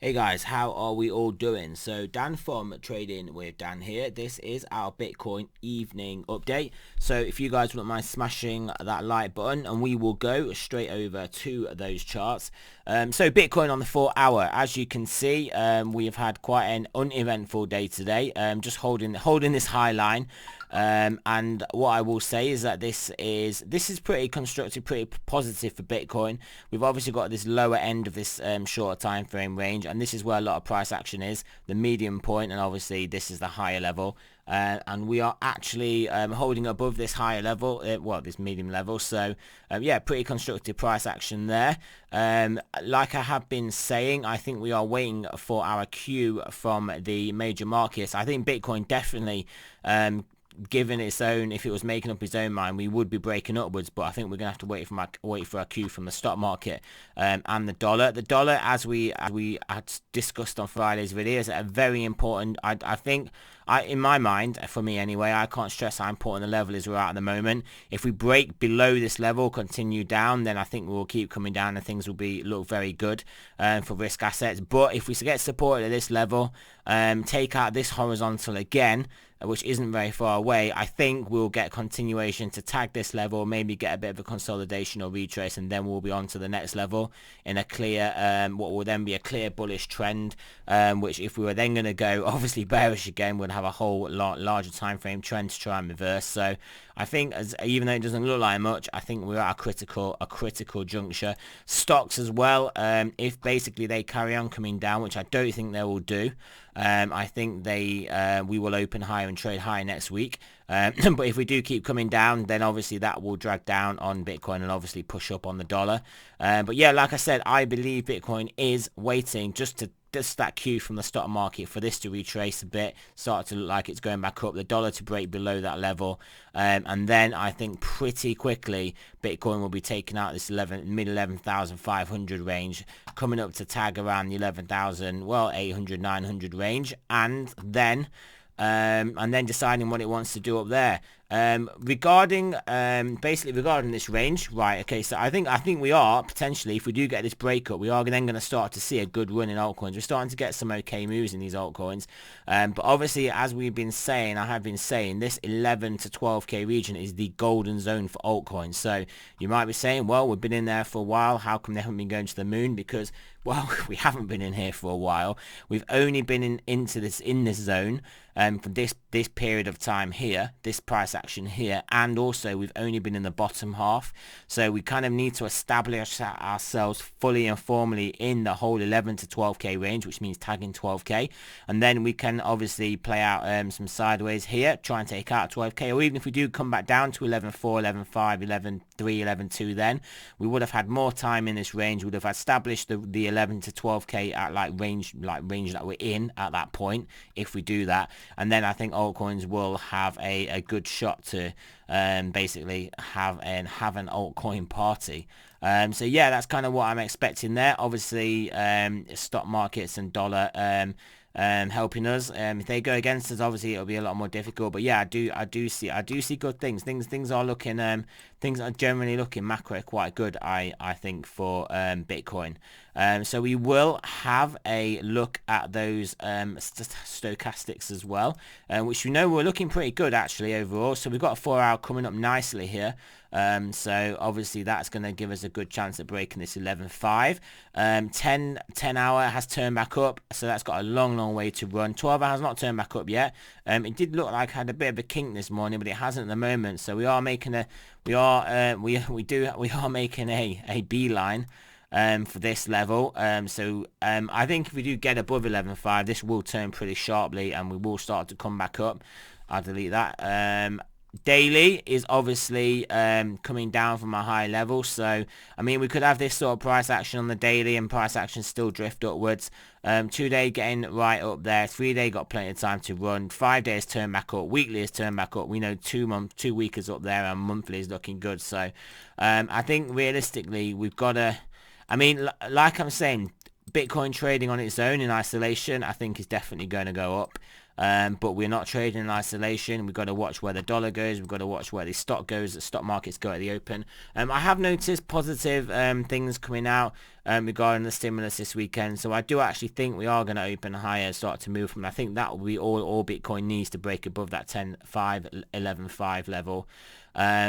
Hey guys, how are we all doing? So Dan from Trading with Dan here. This is our Bitcoin evening update. So if you guys wouldn't mind smashing that like button, and we will go straight over to those charts. So Bitcoin on the 4 hour, as you can see, we have had quite an uneventful day today. Just holding this high line. And what I will say is that this is pretty constructive, pretty positive for Bitcoin. We've obviously got this lower end of this shorter time frame range, and this is where a lot of price action is, the medium point, and obviously this is the higher level. And we are actually holding above this higher level, this medium level. So yeah, pretty constructive price action there. Like I have been saying, I think we are waiting for our cue from the major markets. I think Bitcoin definitely, given its own, if it was making up its own mind, we would be breaking upwards, but I think we're gonna have to wait for our cue from the stock market and the dollar. The dollar, as we had discussed on Friday's video, is a very important. I think, in my mind, for me anyway, I can't stress how important the level is we're at the moment. If we break below this level, continue down, then I think we will keep coming down and things will look very good for risk assets. But if we get support at this level, take out this horizontal again, which isn't very far away, I think we'll get continuation to tag this level, maybe get a bit of a consolidation or retrace, and then we'll be on to the next level in a clear, what will then be a clear bullish trend, which if we were then going to go obviously bearish again, we'd have a whole lot larger time frame trend to try and reverse. So I think, even though it doesn't look like much, I think we're at a critical juncture. Stocks as well, if basically they carry on coming down, which I don't think they will do, I think we will open higher and trade higher next week. But if we do keep coming down, then obviously that will drag down on Bitcoin and obviously push up on the dollar. But yeah, like I said, I believe Bitcoin is waiting just that cue from the stock market for this to retrace a bit, start to look like it's going back up, the dollar to break below that level, and then I think pretty quickly Bitcoin will be taking out this mid 11,500 range, coming up to tag around the 11,000, 800, 900 range, and then deciding what it wants to do up there. Regarding this range, right? Okay, so I think we are potentially, if we do get this breakup, we are then going to start to see a good run in altcoins. We're starting to get some okay moves in these altcoins, but obviously, as I have been saying, this 11 to 12k region is the golden zone for altcoins. So you might be saying, well, we've been in there for a while. How come they haven't been going to the moon? Because, well, we haven't been in here for a while. We've only been in this zone for this period of time here, this price action here, and also we've only been in the bottom half. So we kind of need to establish ourselves fully and formally in the whole 11 to 12k range, which means tagging 12k, and then we can obviously play out some sideways here, try and take out 12k, or even if we do come back down to 11.4, 11.5, 11.3, 11.2, then we would have had more time in this range. We would have established the 11 to 12k at range that we're in at that point if we do that. And then I think altcoins will have a good shot to basically have an altcoin party. So yeah, that's kind of what I'm expecting there. Obviously, stock markets and dollar helping us. If they go against us, obviously it'll be a lot more difficult. But yeah, I do see good things. Things are generally looking macro quite good, I think, for Bitcoin. So we will have a look at those stochastics as well, which we know we're looking pretty good actually overall. So we've got a 4 hour coming up nicely here. So obviously that's going to give us a good chance at breaking this 11.5. 10 hour has turned back up, so that's got a long way to run. 12 hour has not turned back up yet. It did look like it had a bit of a kink this morning, but it hasn't at the moment. So we are making a beeline for this level. So I think if we do get above 11.5, this will turn pretty sharply and we will start to come back up. I'll delete that. Daily is obviously coming down from a high level, so I mean we could have this sort of price action on the daily and price action still drift upwards. 2 day getting right up there, 3 day got plenty of time to run, 5 days turn back up, weekly is turned back up. We know 2 week is up there and monthly is looking good. So I think realistically we've got to, I mean, like I'm saying, Bitcoin trading on its own in isolation I think is definitely going to go up. But we're not trading in isolation. We've got to watch where the dollar goes. We've got to watch where the stock goes. The stock markets go at the open. I have noticed positive things coming out regarding the stimulus this weekend. So I do actually think we are going to open higher, start to move from. I think that will be all Bitcoin needs to break above that 10.5, 11.5 level.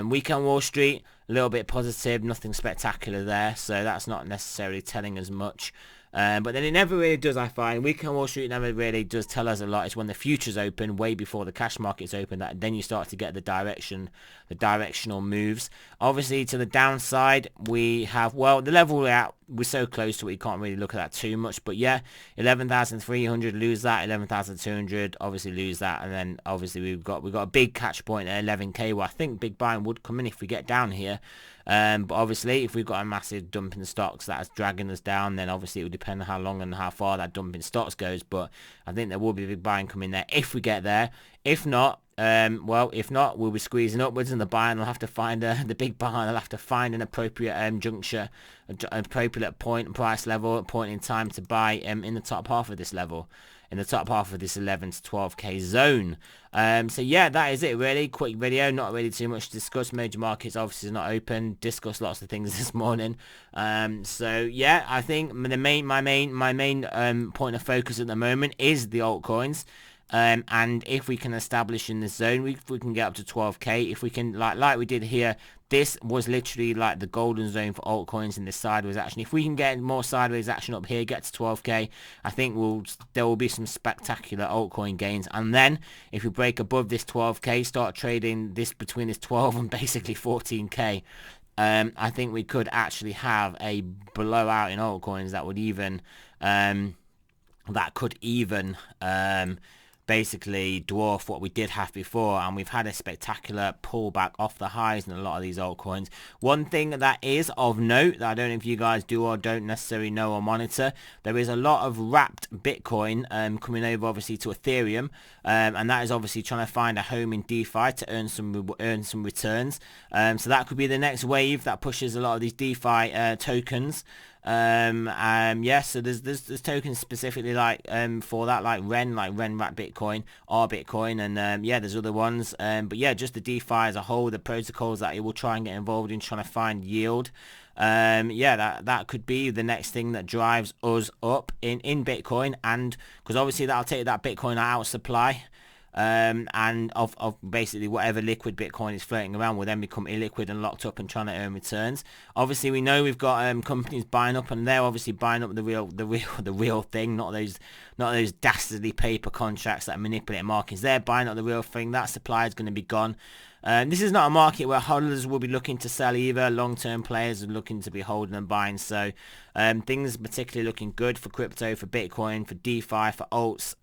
Weekend Wall Street, a little bit positive, nothing spectacular there. So that's not necessarily telling us much. But then it never really does, I find. Weekend Wall Street never really does tell us a lot. It's when the futures open, way before the cash markets open, that then you start to get the directional moves. Obviously, to the downside, we have, well, the level we're at, we're so close to it, you can't really look at that too much. But yeah, 11,300, lose that. 11,200, obviously lose that. And then obviously we've got a big catch point at 11k, where I think big buying would come in if we get down here. But obviously, if we've got a massive dump in stocks that's dragging us down, then obviously it would depend on how long and how far that dump in stocks goes. But I think there will be a big buying coming there if we get there. If not, if not, we'll be squeezing upwards, and the buying will have to find the big buying will have to find an appropriate juncture, an appropriate point, price level, point in time to buy in the top half of this level, in the top half of this 11 to 12k zone. So yeah, that is it really. Quick video, not really too much to discuss. Major markets obviously is not open. Discussed lots of things this morning. So yeah, I think my main point of focus at the moment is the altcoins. And if we can establish in this zone, if we can get up to 12k, if we can, like we did here, this was literally like the golden zone for altcoins in this sideways action. If we can get more sideways action up here, get to 12k, I think there will be some spectacular altcoin gains. And then if we break above this 12k, start trading this between this 12 and basically 14k, I think we could actually have a blowout in altcoins that would even basically dwarf what we did have before. And we've had a spectacular pullback off the highs in a lot of these altcoins. One thing that is of note that I don't know if you guys do or don't necessarily know or monitor, there is a lot of wrapped Bitcoin coming over obviously to Ethereum, and that is obviously trying to find a home in DeFi to earn some returns. So that could be the next wave that pushes a lot of these DeFi tokens. Yeah, so there's tokens specifically like for that, like Ren wrapped Bitcoin, R Bitcoin, and yeah, there's other ones. But yeah, just the DeFi as a whole, the protocols that it will try and get involved in trying to find yield. Yeah, that could be the next thing that drives us up in Bitcoin, and because obviously that'll take that Bitcoin out of supply. And of basically whatever liquid Bitcoin is floating around will then become illiquid and locked up and trying to earn returns. Obviously, we know we've got companies buying up, and they're obviously buying up the real thing, not those dastardly paper contracts that manipulate markets. They're buying up the real thing. That supply is going to be gone. This is not a market where hodlers will be looking to sell either. Long-term players are looking to be holding and buying. So things are particularly looking good for crypto, for Bitcoin, for DeFi, for alts.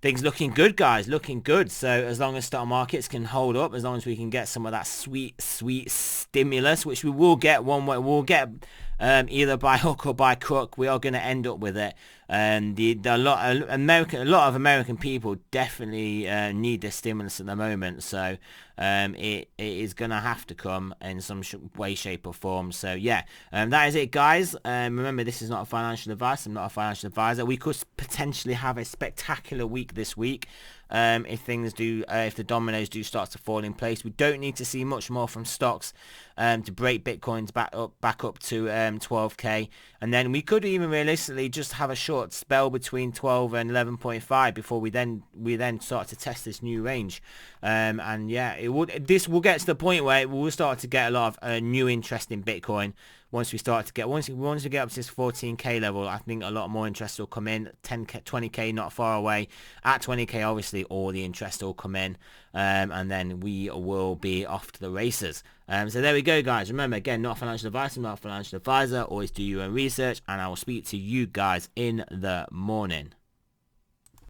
Things looking good, guys, looking good. So as long as stock markets can hold up, as long as we can get some of that sweet stimulus, which we will get one way, we'll get either by hook or by crook, we are going to end up with it. And a lot of American people definitely need this stimulus at the moment. So it is going to have to come in some way, shape or form. So yeah, that is it, guys. Remember, this is not a financial advice. I'm not a financial advisor. We could potentially have a spectacular week this week. If the dominoes do start to fall in place. We don't need to see much more from stocks to break Bitcoins back up to 12k, and then we could even realistically just have a short spell between 12 and 11.5 before we then start to test this new range. And yeah, this will get to the point where we will start to get a lot of new interest in Bitcoin. Once we get up to this 14k level, I think a lot more interest will come in. 10k, 20k not far away. At 20k, obviously, all the interest will come in, and then we will be off to the races. So there we go, guys. Remember, again, not financial advice. I'm not a financial advisor. Always do your own research, and I will speak to you guys in the morning.